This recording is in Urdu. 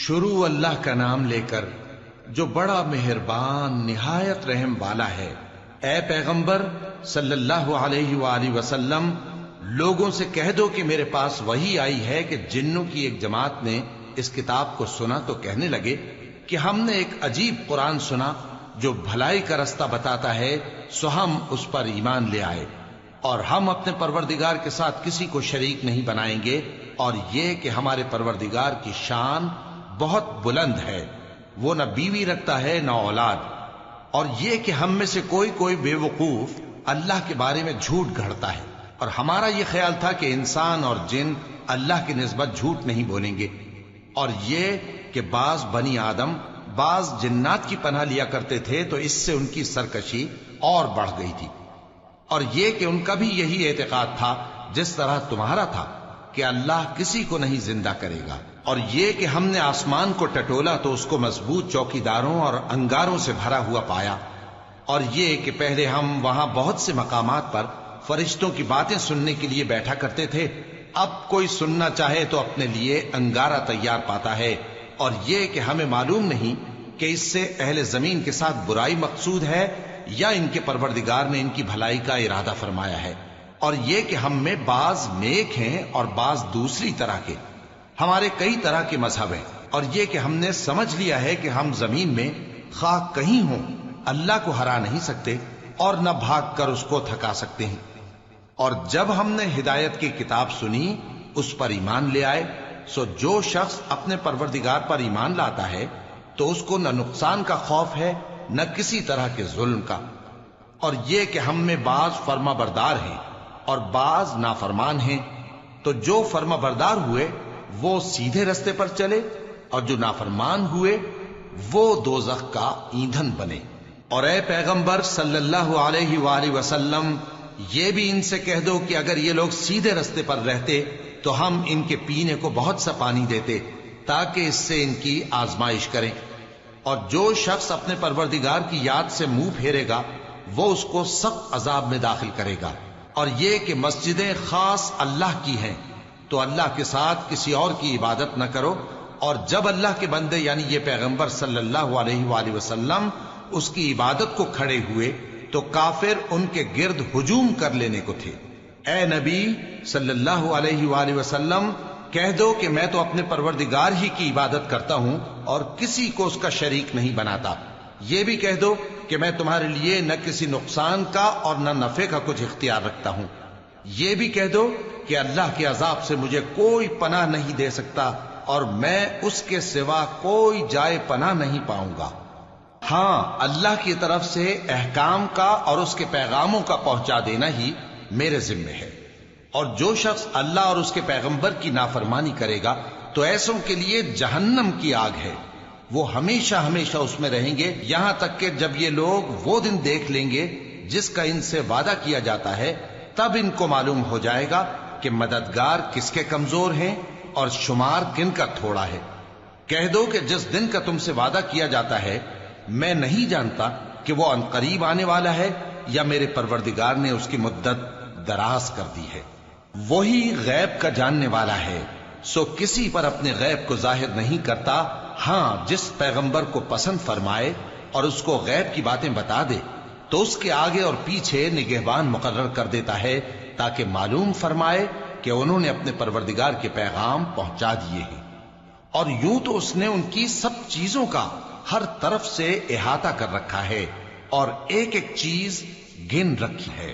شروع اللہ کا نام لے کر جو بڑا مہربان نہایت رحم والا ہے۔ اے پیغمبر صلی اللہ علیہ وآلہ وسلم، لوگوں سے کہہ دو کہ میرے پاس وحی آئی ہے کہ جنوں کی ایک جماعت نے اس کتاب کو سنا تو کہنے لگے کہ ہم نے ایک عجیب قرآن سنا جو بھلائی کا رستہ بتاتا ہے، سو ہم اس پر ایمان لے آئے، اور ہم اپنے پروردگار کے ساتھ کسی کو شریک نہیں بنائیں گے، اور یہ کہ ہمارے پروردگار کی شان بہت بلند ہے، وہ نہ بیوی رکھتا ہے نہ اولاد، اور یہ کہ ہم میں سے کوئی بے وقوف اللہ کے بارے میں جھوٹ گھڑتا ہے، اور ہمارا یہ خیال تھا کہ انسان اور جن اللہ کی نسبت جھوٹ نہیں بولیں گے، اور یہ کہ بعض بنی آدم بعض جنات کی پناہ لیا کرتے تھے تو اس سے ان کی سرکشی اور بڑھ گئی تھی، اور یہ کہ ان کا بھی یہی اعتقاد تھا جس طرح تمہارا تھا کہ اللہ کسی کو نہیں زندہ کرے گا، اور یہ کہ ہم نے آسمان کو ٹٹولا تو اس کو مضبوط چوکیداروں اور انگاروں سے بھرا ہوا پایا، اور یہ کہ پہلے ہم وہاں بہت سے مقامات پر فرشتوں کی باتیں سننے کے لیے بیٹھا کرتے تھے، اب کوئی سننا چاہے تو اپنے لیے انگارہ تیار پاتا ہے، اور یہ کہ ہمیں معلوم نہیں کہ اس سے اہل زمین کے ساتھ برائی مقصود ہے یا ان کے پروردگار نے ان کی بھلائی کا ارادہ فرمایا ہے، اور یہ کہ ہم میں بعض نیک ہیں اور بعض دوسری طرح کے، ہمارے کئی طرح کے مذہب ہیں، اور یہ کہ ہم نے سمجھ لیا ہے کہ ہم زمین میں خواہ کہیں ہوں اللہ کو ہرا نہیں سکتے اور نہ بھاگ کر اس کو تھکا سکتے ہیں، اور جب ہم نے ہدایت کی کتاب سنی اس پر ایمان لے آئے، سو جو شخص اپنے پروردگار پر ایمان لاتا ہے تو اس کو نہ نقصان کا خوف ہے نہ کسی طرح کے ظلم کا، اور یہ کہ ہم میں بعض فرما بردار ہیں اور بعض نافرمان ہیں، تو جو فرما بردار ہوئے وہ سیدھے رستے پر چلے، اور جو نافرمان ہوئے وہ دوزخ کا ایندھن بنے۔ اور اے پیغمبر صلی اللہ علیہ وآلہ وسلم، یہ بھی ان سے کہہ دو کہ اگر یہ لوگ سیدھے رستے پر رہتے تو ہم ان کے پینے کو بہت سا پانی دیتے تاکہ اس سے ان کی آزمائش کریں، اور جو شخص اپنے پروردگار کی یاد سے منہ پھیرے گا وہ اس کو سخت عذاب میں داخل کرے گا، اور یہ کہ مسجدیں خاص اللہ کی ہیں تو اللہ کے ساتھ کسی اور کی عبادت نہ کرو، اور جب اللہ کے بندے یعنی یہ پیغمبر صلی اللہ علیہ وآلہ وسلم اس کی عبادت کو کھڑے ہوئے تو کافر ان کے گرد ہجوم کر لینے کو تھے۔ اے نبی صلی اللہ علیہ وآلہ وسلم، کہہ دو کہ میں تو اپنے پروردگار ہی کی عبادت کرتا ہوں اور کسی کو اس کا شریک نہیں بناتا، یہ بھی کہہ دو کہ میں تمہارے لیے نہ کسی نقصان کا اور نہ نفع کا کچھ اختیار رکھتا ہوں، یہ بھی کہہ دو کہ اللہ کے عذاب سے مجھے کوئی پناہ نہیں دے سکتا اور میں اس کے سوا کوئی جائے پناہ نہیں پاؤں گا، ہاں اللہ کی طرف سے احکام کا اور اس کے پیغاموں کا پہنچا دینا ہی میرے ذمہ ہے، اور جو شخص اللہ اور اس کے پیغمبر کی نافرمانی کرے گا تو ایسوں کے لیے جہنم کی آگ ہے، وہ ہمیشہ ہمیشہ اس میں رہیں گے، یہاں تک کہ جب یہ لوگ وہ دن دیکھ لیں گے جس کا ان سے وعدہ کیا جاتا ہے، تب ان کو معلوم ہو جائے گا کہ مددگار کس کے کمزور ہیں اور شمار کن کا تھوڑا ہے۔ کہہ دو کہ جس دن کا تم سے وعدہ کیا جاتا ہے میں نہیں جانتا کہ وہ عنقریب آنے والا ہے یا میرے پروردگار نے اس کی مدت دراز کر دی ہے، وہی غیب کا جاننے والا ہے، سو کسی پر اپنے غیب کو ظاہر نہیں کرتا، ہاں جس پیغمبر کو پسند فرمائے اور اس کو غیب کی باتیں بتا دے تو اس کے آگے اور پیچھے نگہبان مقرر کر دیتا ہے تاکہ معلوم فرمائے کہ انہوں نے اپنے پروردگار کے پیغام پہنچا دیے ہیں، اور یوں تو اس نے ان کی سب چیزوں کا ہر طرف سے احاطہ کر رکھا ہے اور ایک ایک چیز گن رکھی ہے۔